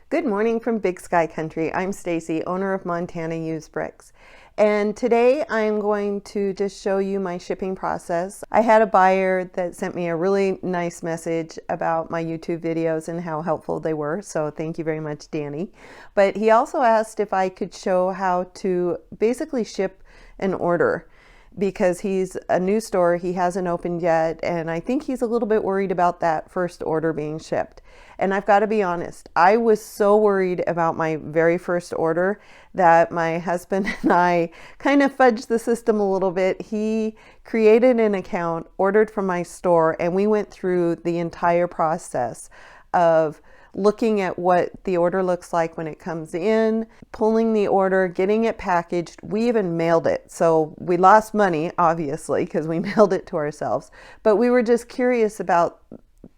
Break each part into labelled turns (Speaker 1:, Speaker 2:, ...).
Speaker 1: Good morning from Big Sky Country. I'm Stacy, owner of Montana Used Bricks. And today I'm going to just show you my shipping process. I had a buyer that sent me a really nice message about my YouTube videos and how helpful they were. So thank you very much, Danny. But he also asked if I could show how to basically ship an order, because he's a new store, he hasn't opened yet, and I think he's a little bit worried about that first order being shipped. And I've got to be honest, I was so worried about my very first order that my husband and I kind of fudged the system a little bit. He created an account, ordered from my store, and we went through the entire process of looking at what the order looks like when it comes in, pulling the order, getting it packaged. We even mailed it. So we lost money, obviously, because we mailed it to ourselves. But we were just curious about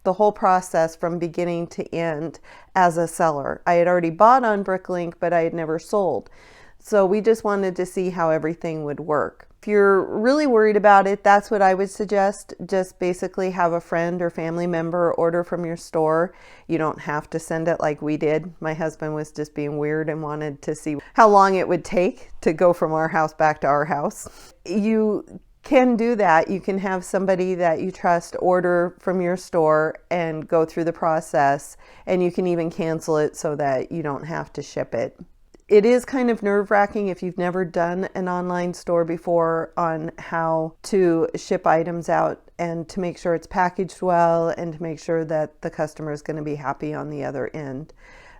Speaker 1: the whole process from beginning to end as a seller. I had already bought on Bricklink, but I had never sold. So we just wanted to see how everything would work. If you're really worried about it, that's what I would suggest. Just basically have a friend or family member order from your store. You don't have to send it like we did. My husband was just being weird and wanted to see how long it would take to go from our house back to our house. You can do that. You can have somebody that you trust order from your store and go through the process, and you can even cancel it so that you don't have to ship it. It is kind of nerve-wracking if you've never done an online store before on how to ship items out and to make sure it's packaged well and to make sure that the customer is going to be happy on the other end.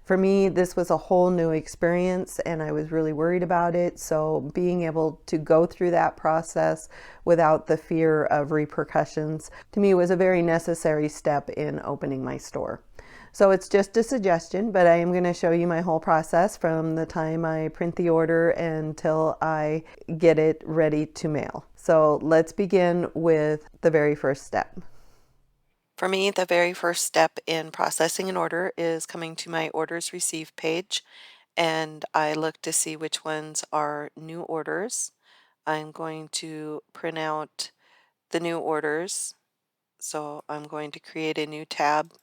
Speaker 1: For me, this was a whole new experience and I was really worried about it. So being able to go through that process without the fear of repercussions, to me, was a very necessary step in opening my store. So it's just a suggestion, but I am going to show you my whole process from the time I print the order until I get it ready to mail. So let's begin with the very first step. For me, the very first step in processing an order is coming to my orders received page, and I look to see which ones are new orders. I'm going to print out the new orders. So I'm going to create a new tab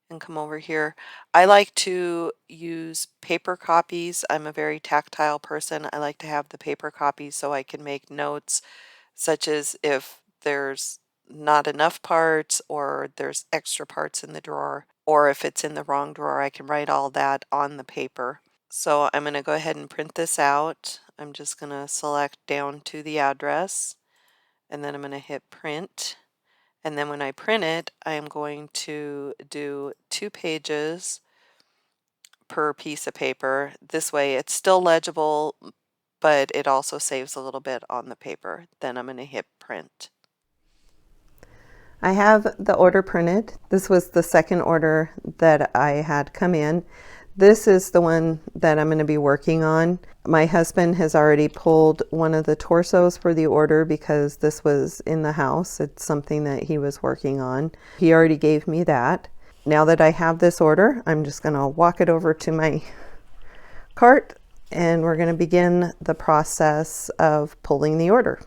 Speaker 1: and come over here. I like to use paper copies. I'm a very tactile person. I like to have the paper copies so I can make notes, such as if there's not enough parts or there's extra parts in the drawer, or if it's in the wrong drawer, I can write all that on the paper. So I'm going to go ahead and print this out. I'm just going to select down to the address, and then I'm going to hit print. And then when I print it, I am going to do 2 pages per piece of paper. This way it's still legible, but it also saves a little bit on the paper. Then I'm going to hit print. I have the order printed. This was the second order that I had come in. This is the one that I'm going to be working on. My husband has already pulled one of the torsos for the order because this was in the house. It's something that he was working on. He already gave me that. Now that I have this order, I'm just going to walk it over to my cart and we're going to begin the process of pulling the order.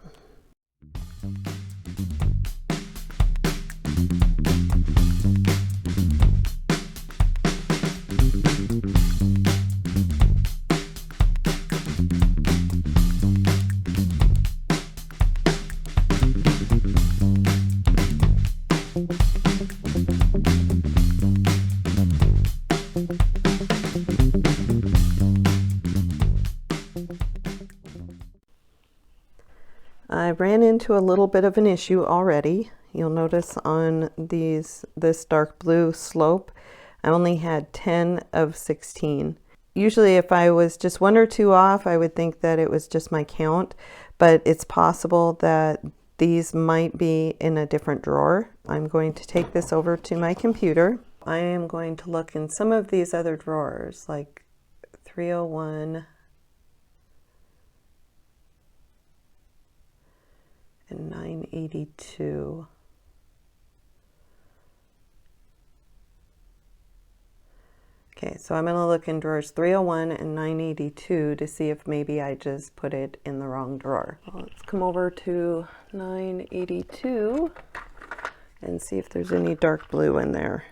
Speaker 1: I ran into a little bit of an issue already. You'll notice on this dark blue slope, I only had 10 of 16. Usually if I was just 1 or 2 off, I would think that it was just my count, but it's possible that these might be in a different drawer. I'm going to take this over to my computer. I am going to look in some of these other drawers, like 301, and 982. Okay, so I'm going to look in drawers 301 and 982 to see if maybe I just put it in the wrong drawer. Well, let's come over to 982 and see if there's any dark blue in there.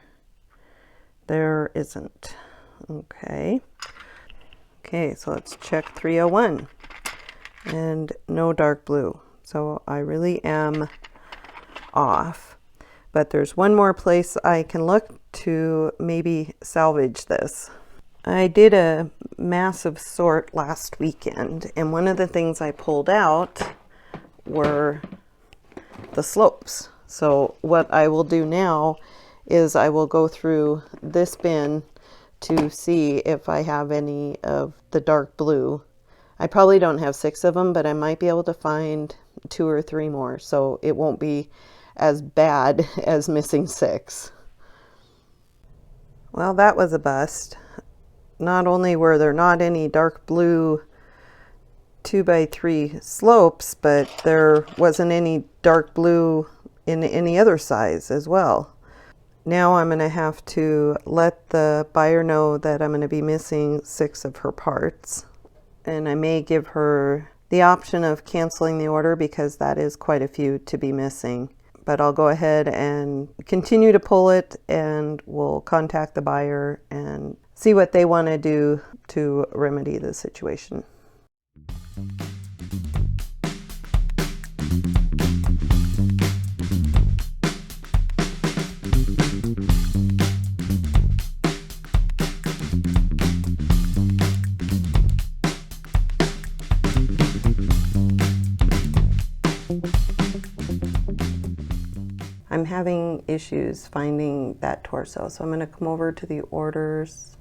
Speaker 1: There isn't. Okay. Okay, so let's check 301. And no dark blue. So I really am off. But there's one more place I can look to maybe salvage this. I did a massive sort last weekend, and one of the things I pulled out were the slopes. So what I will do now is I will go through this bin to see if I have any of the dark blue. I probably don't have 6 of them, but I might be able to find 2 or 3 more, so it won't be as bad as missing 6. Well, that was a bust. Not only were there not any dark blue 2x3 slopes, but there wasn't any dark blue in any other size as well. Now I'm going to have to let the buyer know that I'm going to be missing 6 of her parts. And I may give her the option of canceling the order because that is quite a few to be missing. But I'll go ahead and continue to pull it, and we'll contact the buyer and see what they want to do to remedy the situation. I'm having issues finding that torso, so I'm going to come over to the orders.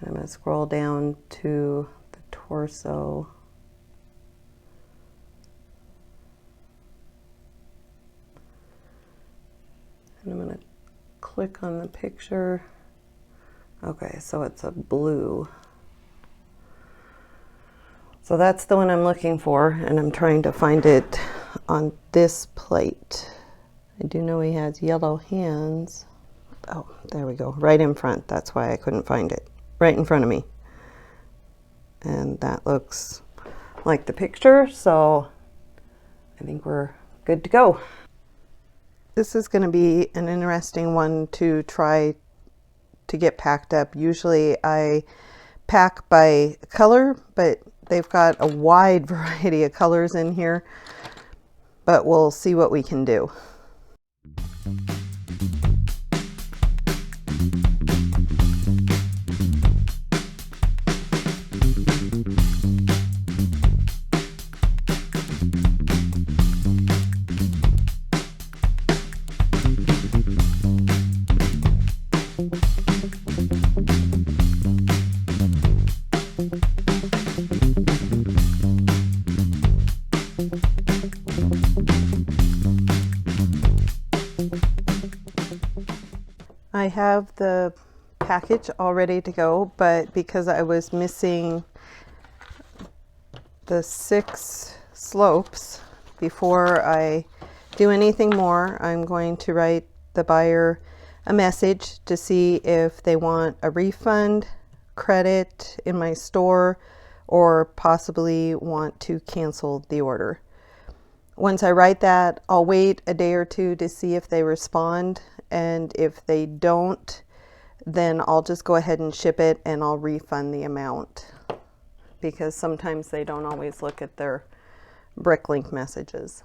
Speaker 1: I'm going to scroll down to the torso. And I'm going to click on the picture. Okay, so it's a blue. So that's the one I'm looking for, and I'm trying to find it on this plate. I do know he has yellow hands. Oh, there we go, right in front. That's why I couldn't find it. Right in front of me. And that looks like the picture, so I think we're good to go. This is going to be an interesting one to try to get packed up. Usually I pack by color, but they've got a wide variety of colors in here. But we'll see what we can do. I have the package all ready to go, but because I was missing the 6 slopes before I do anything more, I'm going to write the buyer a message to see if they want a refund, credit in my store, or possibly want to cancel the order. Once I write that, I'll wait a day or 2 to see if they respond. And if they don't, then I'll just go ahead and ship it, and I'll refund the amount, because sometimes they don't always look at their Bricklink messages.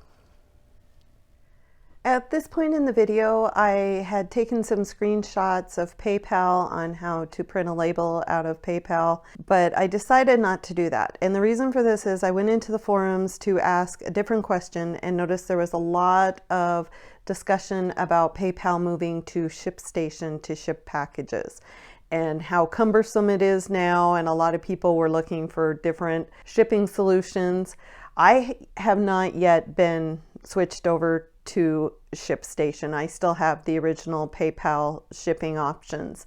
Speaker 1: At this point in the video, I had taken some screenshots of PayPal on how to print a label out of PayPal, but I decided not to do that. And the reason for this is I went into the forums to ask a different question and noticed there was a lot of discussion about PayPal moving to ShipStation to ship packages and how cumbersome it is now, and a lot of people were looking for different shipping solutions. I have not yet been switched over to ShipStation. I still have the original PayPal shipping options.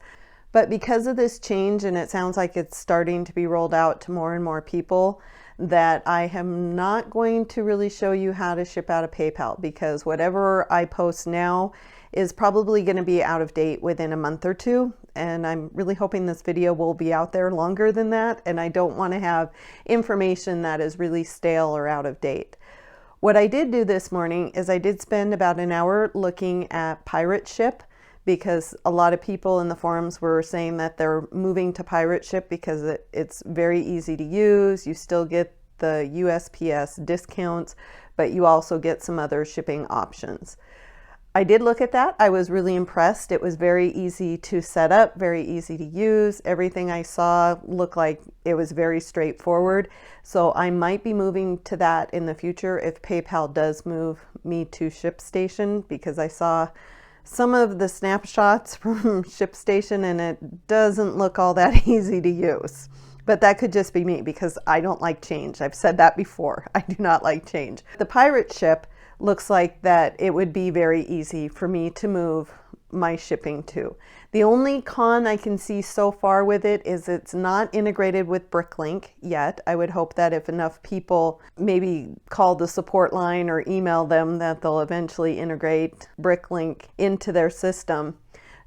Speaker 1: But because of this change, and it sounds like it's starting to be rolled out to more and more people, that I am not going to really show you how to ship out of PayPal, because whatever I post now is probably going to be out of date within a month or 2. And I'm really hoping this video will be out there longer than that. And I don't want to have information that is really stale or out of date. What I did do this morning is I did spend about an hour looking at Pirate Ship, because a lot of people in the forums were saying that they're moving to pirate ship because it's very easy to use. You still get the USPS discounts, but you also get some other shipping options. I did look at that. I was really impressed. It was very easy to set up, very easy to use. Everything I saw looked like it was very straightforward. So I might be moving to that in the future if PayPal does move me to ShipStation, because I saw some of the snapshots from ShipStation and it doesn't look all that easy to use. But that could just be me because I don't like change. I've said that before. I do not like change. The pirate ship looks like that it would be very easy for me to move my shipping to. The only con I can see so far with it is it's not integrated with Bricklink yet. I would hope that if enough people maybe call the support line or email them, that they'll eventually integrate Bricklink into their system.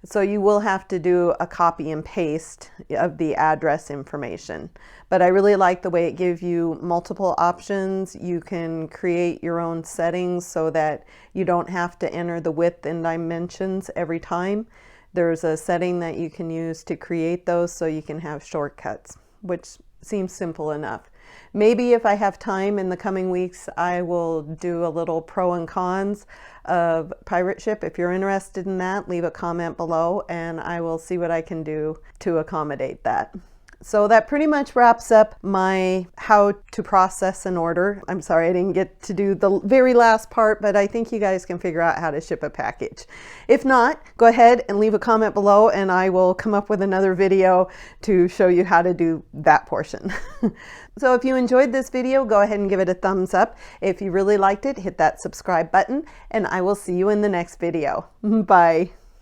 Speaker 1: So you will have to do a copy and paste of the address information. But I really like the way it gives you multiple options. You can create your own settings so that you don't have to enter the width and dimensions every time. There's a setting that you can use to create those so you can have shortcuts, which seems simple enough. Maybe if I have time in the coming weeks, I will do a little pro and cons of pirate ship. If you're interested in that, leave a comment below and I will see what I can do to accommodate that. So that pretty much wraps up my how to process an order. I'm sorry I didn't get to do the very last part, but I think you guys can figure out how to ship a package. If not, go ahead and leave a comment below and I will come up with another video to show you how to do that portion. So if you enjoyed this video, go ahead and give it a thumbs up. If you really liked it, hit that subscribe button and I will see you in the next video. Bye.